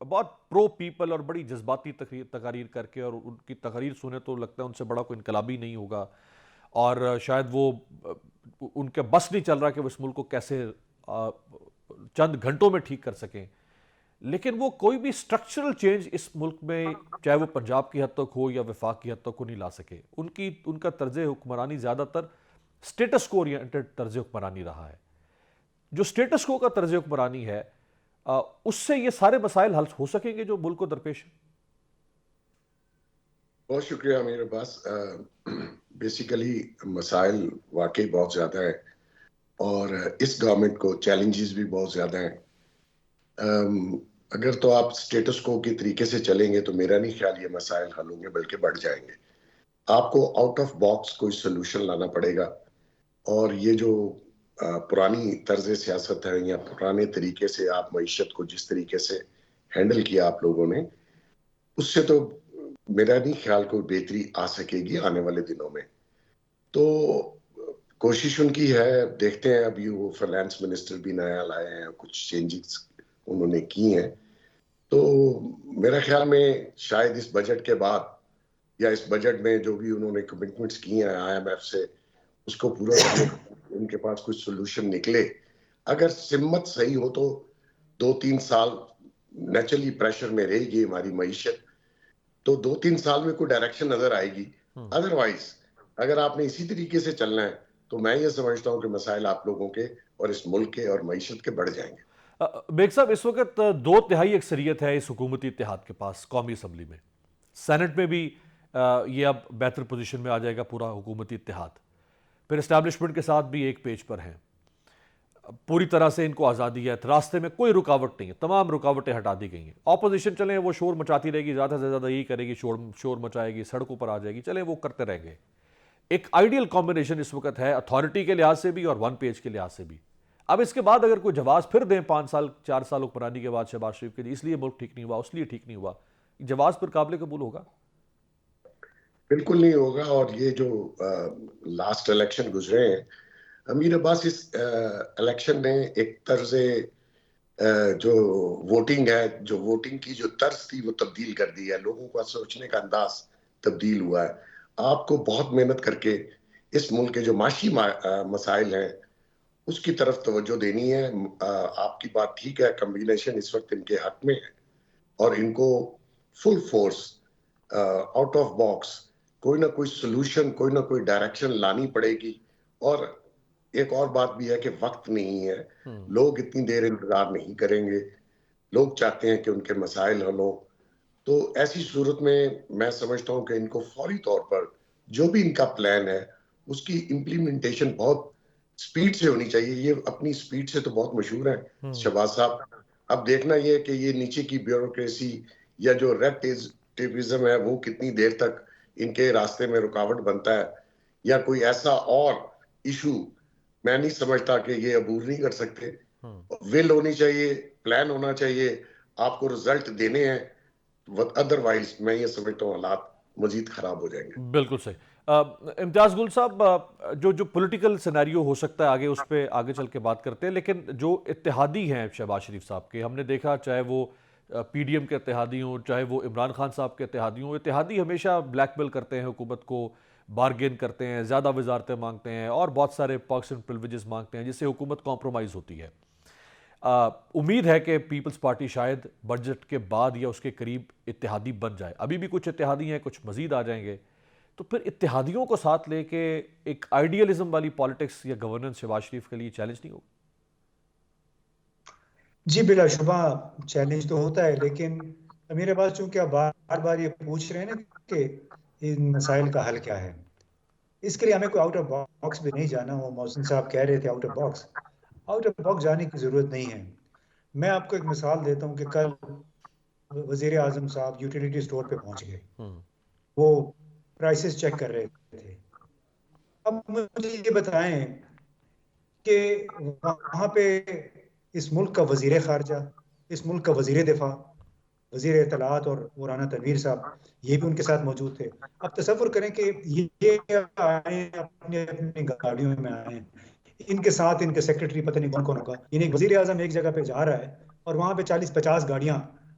بہت پرو پیپل اور بڑی جذباتی تقاریر کر کے، اور ان کی تقاریر سنے تو لگتا ہے ان سے بڑا کوئی انقلابی نہیں ہوگا، اور شاید وہ ان کے بس نہیں چل رہا کہ وہ اس ملک کو کیسے چند گھنٹوں میں ٹھیک کر سکیں، لیکن وہ کوئی بھی سٹرکچرل چینج اس ملک میں، چاہے وہ پنجاب کی حد تک ہو یا وفاق کی حد تک ہو، نہیں لا سکے۔ ان کا طرز حکمرانی زیادہ تر سٹیٹس کو اورینٹڈ طرز حکمرانی رہا ہے۔ جو سٹیٹس کو کا طرز حکمرانی ہے، اس سے یہ سارے مسائل حل ہو سکیں گے جو ملک کو درپیش ہیں؟ بہت شکریہ امیر عباس۔ بیسیکلی مسائل واقعی بہت زیادہ ہیں، اور اس گورنمنٹ کو چیلنجز بھی بہت زیادہ ہیں۔ اگر تو آپ سٹیٹس کو کے طریقے سے چلیں گے تو میرا نہیں خیال یہ مسائل حل ہوں گے، بلکہ بڑھ جائیں گے۔ آپ کو آؤٹ آف باکس کوئی سلوشن لانا پڑے گا، اور یہ جو پرانی طرز سیاست ہے یا پرانے طریقے سے آپ معیشت کو جس طریقے سے ہینڈل کیا آپ لوگوں نے، اس سے تو میرا نہیں خیال کوئی بہتری آ سکے گی آنے والے دنوں میں۔ تو کوشش ان کی ہے، دیکھتے ہیں۔ ابھی وہ فائنانس منسٹر بھی نیا لائے ہیں، کچھ چینجز انہوں نے کی ہیں، تو میرا خیال میں شاید اس بجٹ کے بعد یا اس بجٹ میں جو بھی انہوں نے کمٹمنٹس کی ہیں آئی ایم ایف سے، اس کو پورا کرنے کا ان کے پاس کچھ سولوشن نکلے۔ اگر سمت صحیح ہو تو 2-3 سال نیچرلی پریشر میں رہے گی ہماری معیشت، تو 2-3 سال میں کوئی ڈائریکشن نظر آئے گی۔ ادروائز اگر آپ نے اسی طریقے سے چلنا ہے تو میں یہ سمجھتا ہوں کہ مسائل آپ لوگوں کے اور اس ملک کے اور معیشت کے بڑھ جائیں گے۔ بیگ صاحب، اس وقت 2/3 اکثریت ہے اس حکومتی اتحاد کے پاس قومی اسمبلی میں، سینٹ میں بھی یہ اب بہتر پوزیشن میں آ جائے گا پورا حکومتی اتحاد، پھر اسٹیبلشمنٹ کے ساتھ بھی ایک پیج پر ہیں، پوری طرح سے ان کو آزادی ہے، راستے میں کوئی رکاوٹ نہیں ہے، تمام رکاوٹیں ہٹا دی گئی ہیں۔ اپوزیشن چلیں وہ شور مچاتی رہے گی، زیادہ سے زیادہ یہی کرے گی، شور مچائے گی، سڑکوں پر آ جائے گی، چلیں وہ کرتے رہیں گے۔ ایک آئیڈیل کمبینیشن اس وقت ہے اتھارٹی کے لحاظ سے بھی اور ون پیج کے لحاظ سے بھی۔ اب اس کے بعد اگر کوئی جواز پھر دیں 5 سال 4 سال حکمرانی کے بعد شہباز شریف کے لیے، اس لیے ملک ٹھیک نہیں ہوا، اس لیے ٹھیک نہیں ہوا، جواز پر قابل قبول ہوگا؟ بالکل نہیں ہوگا۔ اور یہ جو لاسٹ الیکشن گزرے ہیں امیر عباس، اس الیکشن نے ایک طرز جو ووٹنگ ہے، جو ووٹنگ کی جو طرز تھی وہ تبدیل کر دی ہے، لوگوں کا سوچنے کا انداز تبدیل ہوا ہے۔ آپ کو بہت محنت کر کے اس ملک کے جو معاشی مسائل ہیں اس کی طرف توجہ دینی ہے۔ آپ کی بات ٹھیک ہے، کمبینیشن اس وقت ان کے حق میں ہے، اور ان کو full force out of box کوئی نہ کوئی سلوشن، کوئی نہ کوئی ڈائریکشن لانی پڑے گی۔ اور ایک اور بات بھی ہے کہ وقت نہیں ہے، لوگ اتنی دیر انتظار نہیں کریں گے، لوگ چاہتے ہیں کہ ان کے مسائل حل ہوں۔ تو ایسی صورت میں میں سمجھتا ہوں کہ ان کو فوری طور پر جو بھی ان کا پلان ہے اس کی امپلیمنٹیشن بہت سپیڈ سے ہونی چاہیے۔ یہ اپنی سپیڈ سے تو بہت مشہور ہیں شہباز صاحب۔ اب دیکھنا یہ ہے کہ یہ نیچے کی بیوروکریسی یا جو ریڈ ٹیپزم ہے وہ کتنی دیر تک ان کے راستے میں رکاوٹ بنتا ہے، یا کوئی ایسا اور ایشو میں نہیں سمجھتا کہ یہ عبور نہیں کر سکتے۔ ول ہونی چاہیے، پلان ہونا چاہیے، آپ کو رزلٹ دینے ہیں، ادروائز میں یہ سمجھتا ہوں حالات مزید خراب ہو جائیں گے۔ بالکل صحیح۔ امتیاز گل صاحب، جو پولیٹیکل سینیریو ہو سکتا ہے آگے، اس پہ آگے چل کے بات کرتے ہیں، لیکن جو اتحادی ہیں شہباز شریف صاحب کے، ہم نے دیکھا چاہے وہ پی ڈی ایم کے اتحادی ہوں، چاہے وہ عمران خان صاحب کے اتحادی ہوں، اتحادی ہمیشہ بلیک میل کرتے ہیں حکومت کو، بارگین کرتے ہیں، زیادہ وزارتیں مانگتے ہیں اور بہت سارے پرکس اینڈ پریویلیجز مانگتے ہیں، جس سے حکومت کمپرومائز ہوتی ہے۔ امید ہے کہ پیپلز پارٹی شاید بجٹ کے بعد یا اس کے قریب اتحادی بن جائے، ابھی بھی کچھ اتحادی ہیں، کچھ مزید آ جائیں گے، تو پھر اتحادیوں کو ساتھ لے کے ایک آئیڈیالزم والی پالیٹکس یا گورننس شہباز شریف کے لیے چیلنج نہیں ہوگا؟ جی بلا شبہ چیلنج تو ہوتا ہے، لیکن میرے پاس چونکہ آپ بار بار یہ پوچھ رہے ہیں نا کہ ان مسائل کا حل کیا ہے، اس کے لیے ہمیں کوئی آؤٹ آف باکس بھی نہیں جانا۔ وہ محسن صاحب کہہ رہے تھے آؤٹ آف باکس جانے کی ضرورت نہیں ہے۔ میں آپ کو ایک مثال دیتا ہوں کہ کل وزیر اعظم صاحب یوٹیلیٹی سٹور پہ پہنچ گئے، وہ پرائسز چیک کر رہے تھے۔ اب مجھے یہ بتائیں کہ وہاں پہ اس ملک کا وزیر خارجہ، اس ملک کا وزیر دفاع، وزیر اطلاعات اور مولانا تنویر صاحب یہ بھی ان کے ساتھ موجود تھے۔ اب تصور کریں کہ یہ آئے اپنی اپنی گاڑیوں میں آئے، ان کے ساتھ ان کے سیکرٹری پتہ نہیں کون کون ہوگا، یعنی وزیر اعظم ایک جگہ پہ جا رہا ہے اور وہاں پہ 40-50 گاڑیاں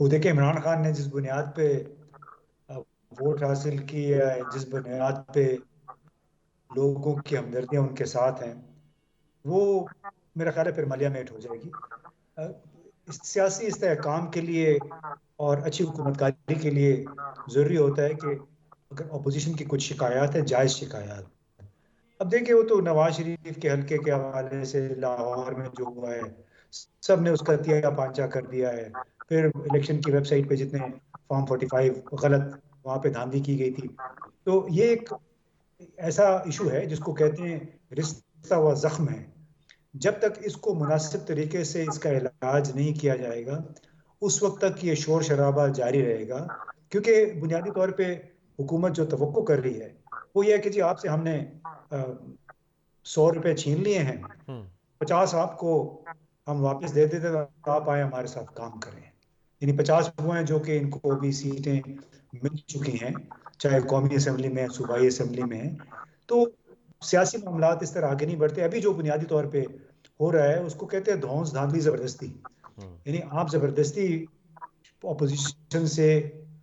وہ دیکھیں عمران خان نے جس بنیاد پہ ووٹ حاصل کی ہے، جس بنیاد پہ لوگوں کی ہمدردیاں ان کے ساتھ ہیں، وہ میرا خیال ہے پھر ملیا میٹ ہو جائے گی۔ سیاسی استحکام کے لیے اور اچھی حکومت کاری کے لیے ضروری ہوتا ہے کہ اگر اپوزیشن کی کچھ شکایات ہیں، جائز شکایات، اب دیکھیں وہ تو نواز شریف کے حلقے کے حوالے سے لاہور میں جو ہوا ہے، سب نے اس کا تیا پانچا کر دیا ہے۔ پھر الیکشن کی ویب سائٹ پہ جتنے فارم 45 غلط وہاں پہ دھاندلی کی گئی تھی، تو یہ ایک ایسا ایشو ہے جس کو کہتے ہیں رشتہ و زخم ہے۔ جب تک اس کو مناسب طریقے سے اس کا علاج نہیں کیا جائے گا، اس وقت تک یہ شور شرابہ جاری رہے گا، کیونکہ بنیادی طور پہ حکومت جو توقع کر رہی ہے وہ یہ ہے کہ جی آپ سے ہم نے 100 روپے چھین لیے ہیں، 50 آپ کو ہم واپس دے دیتے تو آپ آئے ہمارے ساتھ کام کریں۔ یعنی 50 وہ ہیں جو کہ ان کو بھی سیٹیں مل چکی ہیں، چاہے قومی اسمبلی میں، صوبائی اسمبلی میں ہیں۔ تو سیاسی معاملات اس طرح آگے نہیں بڑھتے۔ ابھی جو بنیادی طور پہ ہو رہا ہے اس کو کہتے ہیں دھونس دھاندلی زبردستی، یعنی آپ زبردستی اپوزیشن سے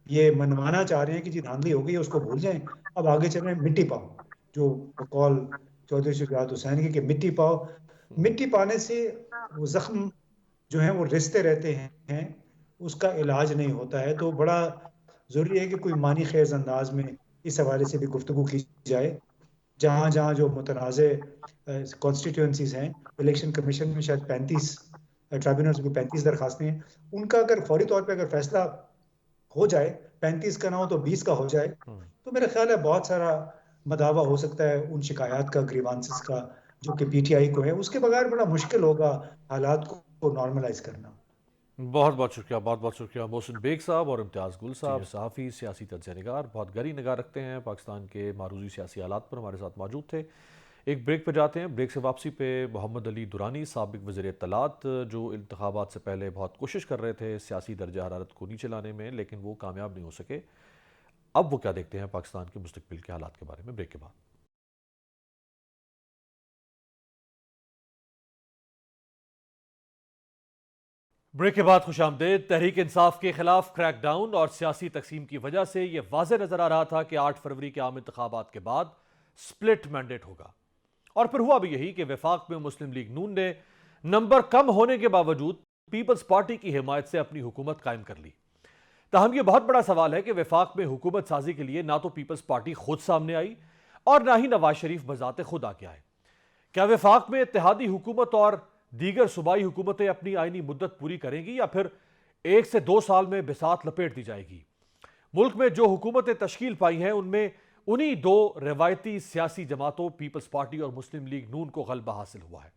یہ منوانا چاہ رہے ہیں کہ جی دھاندلی ہو گئی ہے، اس کو بھول جائیں، اب آگے چلیں مٹی پاؤ، جو بقول چودھری شجاعت حسین کی کہ مٹی پاؤ۔ مٹی پانے سے وہ زخم جو ہیں وہ رستے رہتے ہیں، اس کا علاج نہیں ہوتا ہے۔ تو بڑا ضروری ہے کہ کوئی معنی خیز انداز میں اس حوالے سے بھی گفتگو کی جائے، جہاں جہاں جو متنازع کانسٹیٹیوئنسیز ہیں، الیکشن کمیشن میں شاید 35 ٹرائبونلز کو 35 درخواستیں ہیں، ان کا اگر فوری طور پہ اگر فیصلہ ہو جائے، 35 کا نہ ہو تو 20 کا ہو جائے، تو میرا خیال ہے بہت سارا مداوع ہو سکتا ہے ان شکایات کا، گریوانسز کا جو کہ پی ٹی آئی کو ہے۔ اس کے بغیر بڑا مشکل ہوگا حالات کو نارملائز کرنا۔ بہت بہت شکریہ، بہت بہت شکریہ محسن بیگ صاحب اور امتیاز گل صاحب، صحافی، سیاسی تجزیہ نگار، بہت گہری نگاہ رکھتے ہیں پاکستان کے معروضی سیاسی حالات پر، ہمارے ساتھ موجود تھے۔ ایک بریک پہ جاتے ہیں، بریک سے واپسی پہ محمد علی درانی سابق وزیر اطلاعات، جو انتخابات سے پہلے بہت کوشش کر رہے تھے سیاسی درجہ حرارت کو نیچے لانے میں، لیکن وہ کامیاب نہیں ہو سکے۔ اب وہ کیا دیکھتے ہیں پاکستان کے مستقبل کے حالات کے بارے میں، بریک کے بعد۔ بریک کے بعد خوش آمدید۔ تحریک انصاف کے خلاف کریک ڈاؤن اور سیاسی تقسیم کی وجہ سے یہ واضح نظر آ رہا تھا کہ 8 فروری کے عام انتخابات کے بعد سپلٹ مینڈیٹ ہوگا، اور پھر ہوا بھی یہی کہ وفاق میں مسلم لیگ نون نے نمبر کم ہونے کے باوجود پیپلز پارٹی کی حمایت سے اپنی حکومت قائم کر لی۔ تاہم یہ بہت بڑا سوال ہے کہ وفاق میں حکومت سازی کے لیے نہ تو پیپلز پارٹی خود سامنے آئی اور نہ ہی نواز شریف بذات خود آگے آئے۔ کیا وفاق میں اتحادی حکومت اور دیگر صوبائی حکومتیں اپنی آئینی مدت پوری کریں گی، یا پھر 1 سے 2 سال میں بساط لپیٹ دی جائے گی؟ ملک میں جو حکومتیں تشکیل پائی ہیں ان میں انہی 2 روایتی سیاسی جماعتوں پیپلز پارٹی اور مسلم لیگ نون کو غلبہ حاصل ہوا ہے۔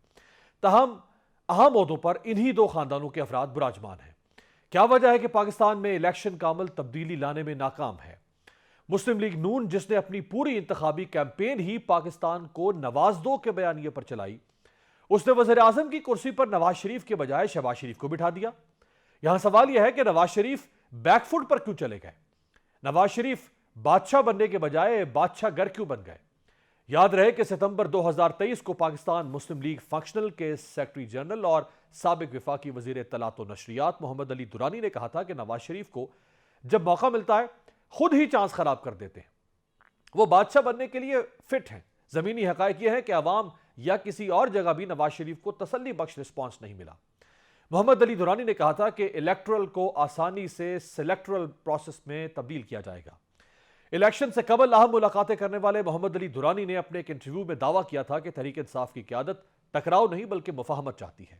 تاہم اہم عہدوں پر انہی 2 خاندانوں کے افراد براجمان ہیں۔ کیا وجہ ہے کہ پاکستان میں الیکشن کا عمل تبدیلی لانے میں ناکام ہے؟ مسلم لیگ نون جس نے اپنی پوری انتخابی کیمپین ہی پاکستان کو نواز دو کے بیانیے پر چلائی، اس نے وزیر اعظم کی کرسی پر نواز شریف کے بجائے شہباز شریف کو بٹھا دیا۔ یہاں سوال یہ ہے کہ نواز شریف بیک فٹ پر کیوں چلے گئے؟ نواز شریف بادشاہ بننے کے بجائے بادشاہ گر کیوں بن گئے؟ یاد رہے کہ ستمبر 2023 کو پاکستان مسلم لیگ فنکشنل کے سیکرٹری جنرل اور سابق وفاقی وزیر اطلاعات و نشریات محمد علی درانی نے کہا تھا کہ نواز شریف کو جب موقع ملتا ہے خود ہی چانس خراب کر دیتے ہیں، وہ بادشاہ بننے کے لیے فٹ ہیں۔ زمینی حقائق یہ ہے کہ عوام یا کسی اور جگہ بھی نواز شریف کو تسلی بخش رسپانس نہیں ملا۔ محمد علی درانی نے کہا تھا کہ الیکٹرل کو آسانی سے سلیکٹرل پروسیس میں تبدیل کیا جائے گا۔ الیکشن سے قبل اہم ملاقاتیں کرنے والے محمد علی درانی نے اپنے ایک انٹرویو میں دعویٰ کیا تھا کہ تحریک انصاف کی قیادت ٹکراؤ نہیں بلکہ مفاہمت چاہتی ہے۔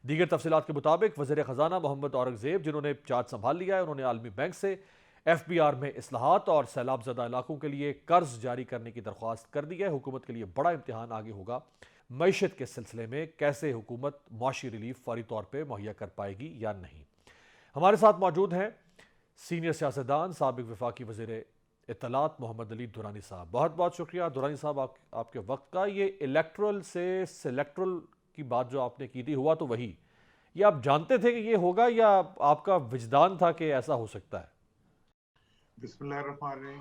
دیگر تفصیلات کے مطابق وزیر خزانہ محمد اورنگزیب جنہوں نے چارج سنبھال لیا ہے، انہوں نے عالمی بینک سے ایف بی آر میں اصلاحات اور سیلاب زدہ علاقوں کے لیے قرض جاری کرنے کی درخواست کر دی ہے۔ حکومت کے لیے بڑا امتحان آگے ہوگا معیشت کے سلسلے میں، کیسے حکومت معاشی ریلیف فوری طور پہ مہیا کر پائے گی یا نہیں۔ ہمارے ساتھ موجود ہیں سینئر سیاستدان سابق وفاقی وزیر اطلاعات محمد علی درانی صاحب۔ بہت بہت شکریہ درانی صاحب آپ کے وقت کا۔ یہ الیکٹرل سے سلیکٹرل کی بات جو آپ نے کی تھی، ہوا تو وہی، یہ آپ جانتے تھے کہ یہ ہوگا یا آپ کا وجدان تھا کہ ایسا ہو سکتا ہے؟ بسم اللہ الرحمن الرحیم۔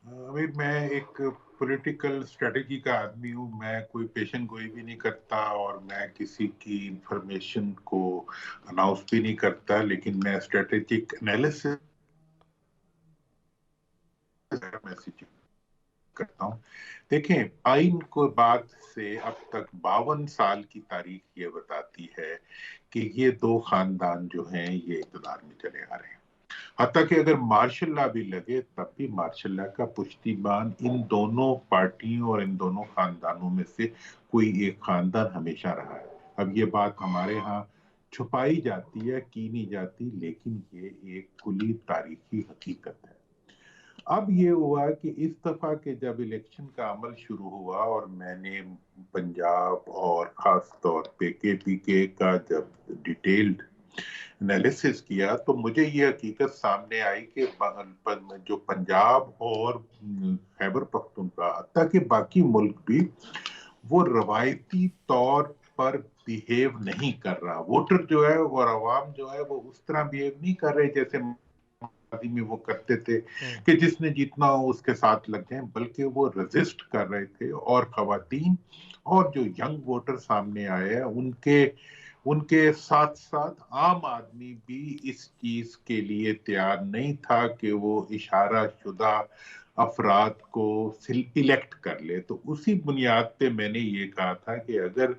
امیر میں ایک پولیٹیکل اسٹریٹجی کا آدمی ہوں. میں کوئی پیشن گوئی بھی نہیں کرتا اور میں کسی کی انفارمیشن کو اناؤنس بھی نہیں کرتا, لیکن میں اسٹریٹجک انالیسس میسج کرتا ہوں. دیکھیں, آئین کو بعد سے اب تک 52 سال کی تاریخ یہ بتاتی ہے کہ یہ دو خاندان جو ہیں یہ اقتدار میں چلے آ رہے ہیں. حتیٰ کہ اگر مارشل لا بھی لگے تب بھی مارشل لا کا پشتیبان ان دونوں پارٹیوں اور ان دونوں خاندانوں میں سے کوئی ایک خاندان ہمیشہ رہا ہے. اب یہ بات ہمارے ہاں چھپائی جاتی ہے, کی نہیں جاتی, لیکن یہ ایک کلی تاریخی حقیقت ہے. اب یہ ہوا کہ اس دفعہ کے جب الیکشن کا عمل شروع ہوا اور میں نے پنجاب اور خاص طور پہ کے پی کے کا جب ڈیٹیلڈ انالیسس کیا تو مجھے یہ حقیقت سامنے آئی کہ جو پنجاب اور خیبر پختونخوا حتیٰ کہ باقی ملک بھی وہ روایتی طور پر بیہیو نہیں کر رہا. ووٹر جو ہے اور عوام جو ہے وہ اس طرح بیہیو نہیں کر رہے جیسے میں وہ کرتے تھے کہ جس نے جیتنا ہو اس کے ساتھ لگ جائیں, بلکہ وہ ریزسٹ کر رہے تھے. اور خواتین اور جو ینگ ووٹر سامنے آئے ہیں ان کے ساتھ ساتھ عام آدمی بھی اس چیز کے لیے تیار نہیں تھا کہ وہ اشارہ شدہ افراد کو الیکٹ کر لے. تو اسی بنیاد پہ میں نے یہ کہا تھا کہ اگر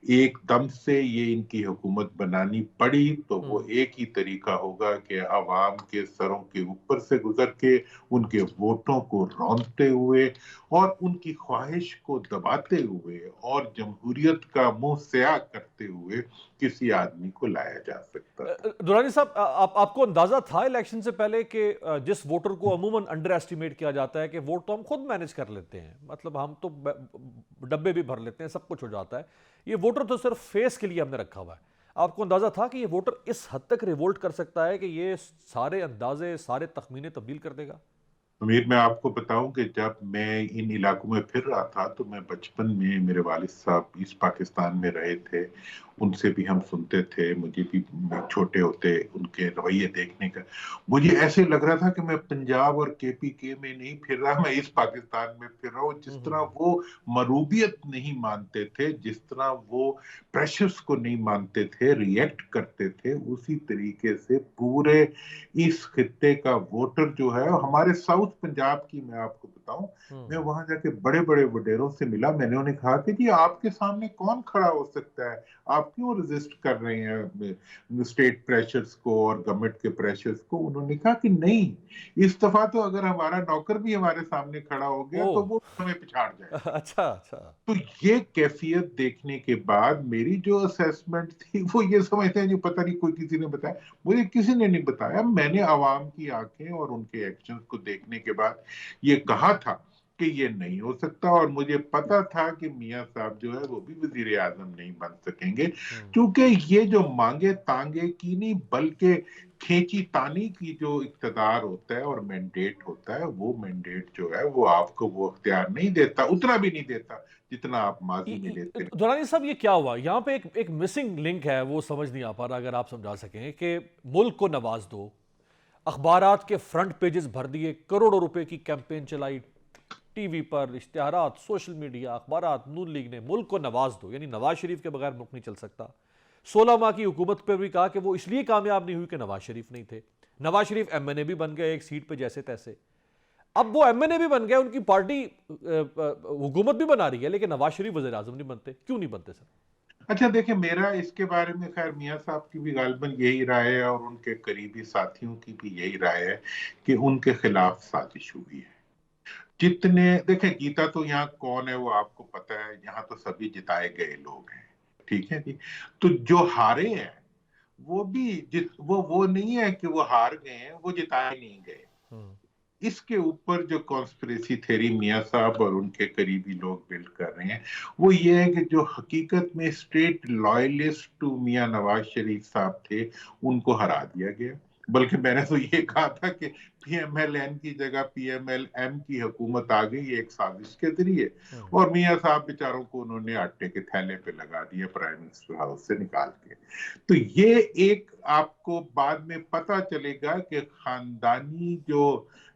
ایک دم سے یہ ان کی حکومت بنانی پڑی تو وہ ایک ہی طریقہ ہوگا کہ عوام کے سروں کے اوپر سے گزر کے ان کے ووٹوں کو رونتے ہوئے اور ان کی خواہش کو دباتے ہوئے اور جمہوریت کا منہ سیاہ کرتے ہوئے کسی آدمی کو لایا جا سکتا تھا. درانی صاحب, آپ کو اندازہ تھا الیکشن سے پہلے کہ جس ووٹر کو عموماً انڈر ایسٹیمیٹ کیا جاتا ہے کہ ووٹ تو ہم خود مینج کر لیتے ہیں, مطلب ہم تو ڈبے بھی بھر لیتے ہیں, سب کچھ ہو جاتا ہے, یہ ووٹر تو صرف فیس کے لیے ہم نے رکھا ہوا ہے, آپ کو اندازہ تھا کہ یہ ووٹر اس حد تک ریوولٹ کر سکتا ہے کہ یہ سارے اندازے, سارے تخمینے تبدیل کر دے گا؟ امیر, میں آپ کو بتاؤں کہ جب میں ان علاقوں میں پھر رہا تھا تو میں بچپن میں, میرے والد صاحب ایسٹ پاکستان میں رہے تھے, ان سے بھی ہم سنتے تھے, مجھے بھی چھوٹے ہوتے ان کے رویے دیکھنے کا مجھے ایسے لگ رہا تھا کہ میں پنجاب اور کے پی کے میں نہیں پھر رہا, میں ایسٹ پاکستان میں پھر رہا ہوں. جس طرح وہ مروبیت نہیں مانتے تھے, جس طرح وہ پریشرز کو نہیں مانتے تھے, ریئیکٹ کرتے تھے, اسی طریقے سے پورے اس خطے کا ووٹر جو ہے. ہمارے ساؤتھ پنجاب کی میں آپ کو بتاؤں, میں وہاں جا کے بڑے بڑے وڈیروں سے ملا, میں نے انہیں کہا کہ جی آپ کے سامنے کون کھڑا ہو سکتا ہے, آپ کیوں ریزسٹ کر رہے ہیں اسٹیٹ پریشرز کو اور گورنمنٹ کے پریشرز کو. انہوں نے کہا کہ نہیں, اس دفعہ تو اگر ہمارا نوکر بھی ہمارے سامنے کھڑا ہو گیا تو وہ ہمیں پچھاڑ جائے. اچھا اچھا. تو یہ کیفیت دیکھنے کے بعد میری جو اسیسمنٹ تھی وہ یہ سمجھتے ہیں جو پتہ نہیں کوئی کسی نے بتایا, مجھے کسی نے نہیں بتایا, میں نے عوام کی آنکھیں اور ان کے ایکشن کو دیکھنے کے بعد یہ کہا تھا کہ یہ نہیں ہو سکتا. اور مجھے پتا تھا کہ میاں صاحب جو ہے وہ بھی وزیر اعظم نہیں بن سکیں گے, کیونکہ یہ جو مانگے تانگے کی نہیں بلکہ کھینچی تانی کی جو اقتدار ہوتا ہے اور مینڈیٹ ہوتا ہے, وہ مینڈیٹ جو ہے وہ آپ کو وہ اختیار نہیں دیتا, اتنا بھی نہیں دیتا جتنا آپ ماضی میں لیتے ہیں. دورانی صاحب, یہ کیا ہوا یہاں پہ؟ ایک مسنگ لنک ہے, وہ سمجھ نہیں آ پا رہا, اگر آپ سمجھا سکیں کہ ملک کو نواز دو, اخبارات کے فرنٹ پیجز بھر دیے, کروڑوں روپے کی کیمپین چلائی, ٹی وی پر اشتہارات, سوشل میڈیا, اخبارات, نون لیگ نے ملک کو نواز دو, یعنی نواز شریف کے بغیر ملک نہیں چل سکتا. 16 ماہ کی حکومت پہ بھی کہا کہ وہ اس لیے کامیاب نہیں ہوئی کہ نواز شریف نہیں تھے. نواز شریف ایم این اے بھی بن گئے ایک سیٹ پہ جیسے تیسے, اب وہ ایم این اے بھی بن گئے, ان کی پارٹی حکومت بھی بنا رہی ہے, لیکن نواز شریف وزیر اعظم نہیں بنتے. کیوں نہیں بنتے سر؟ اچھا دیکھیں, میرا اس کے بارے میں خیر میاں صاحب کی بھی غالباً یہی رائے ہے اور ان کے قریبی ساتھیوں کی بھی یہی رائے ہے کہ ان کے خلاف سازش ہوئی ہے. جتنے دیکھیں, گیتا تو یہاں کون ہے وہ آپ کو پتا ہے, یہاں تو سبھی جتائے گئے لوگ ہیں, ٹھیک ہے جی. تو جو ہارے ہیں وہ بھی وہ نہیں ہے کہ وہ ہار گئے ہیں, وہ جتائے نہیں گئے. اس کے اوپر جو کانسپریسی تھیری میاں صاحب اور ان کے قریبی لوگ بلڈ کر رہے ہیں وہ یہ ہے کہ جو حقیقت میں اسٹیٹ لائلسٹ ٹو میاں نواز شریف صاحب تھے ان کو ہرا دیا گیا. بلکہ میں نے تو یہ کہا تھا کہ پی ایم ایل این کی جگہ پی ایم ایل ایم کی حکومت آ گئی ایک سازش کے ذریعے, اور میاں صاحب بیچاروں کو انہوں نے آٹے کے تھیلے پہ لگا دیا پرائم منسٹر ہاؤس سے نکال کے. تو یہ ایک آپ کو بعد میں پتا چلے گا کہ خاندانی جو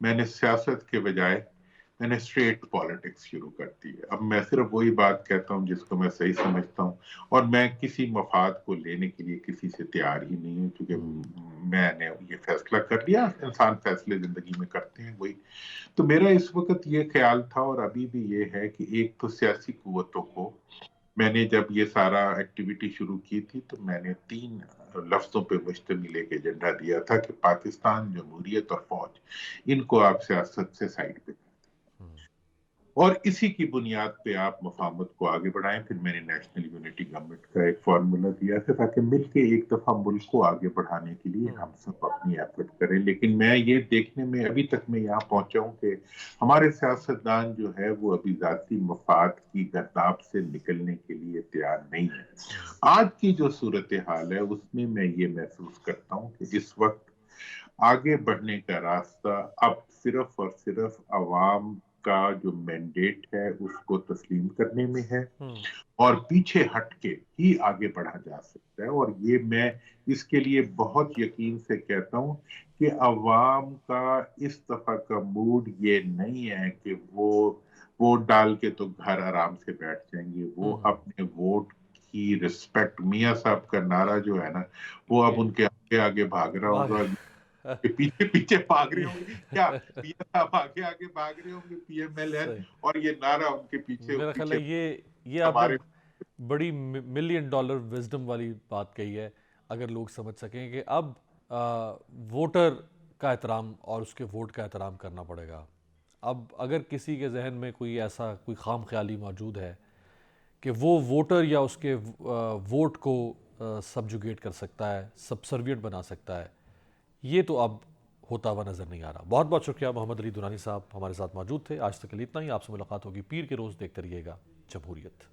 میں نے سیاست کے بجائے میں نے اسٹریٹ پالیٹکس شروع کر دی ہے. اب میں صرف وہی بات کہتا ہوں جس کو میں صحیح سمجھتا ہوں، اور میں کسی مفاد کو لینے کے لیے کسی سے تیار ہی نہیں ہوں، کیونکہ میں نے یہ فیصلہ کر لیا. انسان فیصلے زندگی میں کرتے ہیں وہی. تو میرا اس وقت یہ خیال تھا اور ابھی بھی یہ ہے کہ ایک تو سیاسی قوتوں کو، میں نے جب یہ سارا ایکٹیویٹی شروع کی تھی تو میں نے 3 لفظوں پہ مشتمل ایک ایجنڈا دیا تھا کہ پاکستان، جمہوریت اور فوج، ان کو آپ سیاست سے سائڈ پہ، اور اسی کی بنیاد پہ آپ مفاہمت کو آگے بڑھائیں. پھر میں نے نیشنل یونٹی گورنمنٹ کا ایک فارمولا دیا تھا تاکہ مل کے ایک دفعہ ملک کو آگے بڑھانے کے لیے ہم سب اپنی ایفرٹ کریں. لیکن میں یہ دیکھنے میں ابھی تک میں یہاں پہنچا ہوں کہ ہمارے سیاستدان جو ہے وہ ابھی ذاتی مفاد کی گرداب سے نکلنے کے لیے تیار نہیں ہے. آج کی جو صورتحال ہے اس میں یہ محسوس کرتا ہوں کہ اس وقت آگے بڑھنے کا راستہ اب صرف اور صرف عوام کا جو مینڈیٹ ہے اس کو تسلیم کرنے میں ہے، اور پیچھے ہٹ کے ہی آگے بڑھا جا سکتا ہے. اور یہ میں اس کے لیے بہت یقین سے کہتا ہوں کہ عوام کا اس دفعہ کا موڈ یہ نہیں ہے کہ وہ ووٹ ڈال کے تو گھر آرام سے بیٹھ جائیں گے. وہ اپنے ووٹ کی رسپیکٹ، میاں صاحب کا نعرہ جو ہے نا وہ اب ان کے آگے آگے بھاگ رہا ہوگا، کہ پیچھے پیچھے بھاگ رہے ہوں گے. کیا میاں صاحب آگے آگے بھاگ رہے ہوں گے پی ایم ایل این، اور یہ نعرہ ان کے پیچھے میرا خیال ہے پیچھے یہ آپ نے ہمارے بڑی $1 ملین وزڈم والی بات کہی ہے. اگر لوگ سمجھ سکیں کہ اب ووٹر کا احترام اور اس کے ووٹ کا احترام کرنا پڑے گا. اب اگر کسی کے ذہن میں کوئی خام خیالی موجود ہے کہ وہ ووٹر یا اس کے ووٹ کو سبجوگیٹ کر سکتا ہے، سبسرویٹ بنا سکتا ہے، یہ تو اب ہوتا ہوا نظر نہیں آ رہا. بہت بہت شکریہ محمد علی دورانی صاحب، ہمارے ساتھ موجود تھے. آج تک کے لیے اتنا ہی. آپ سے ملاقات ہوگی پیر کے روز. دیکھتے رہیے گا جمہوریت.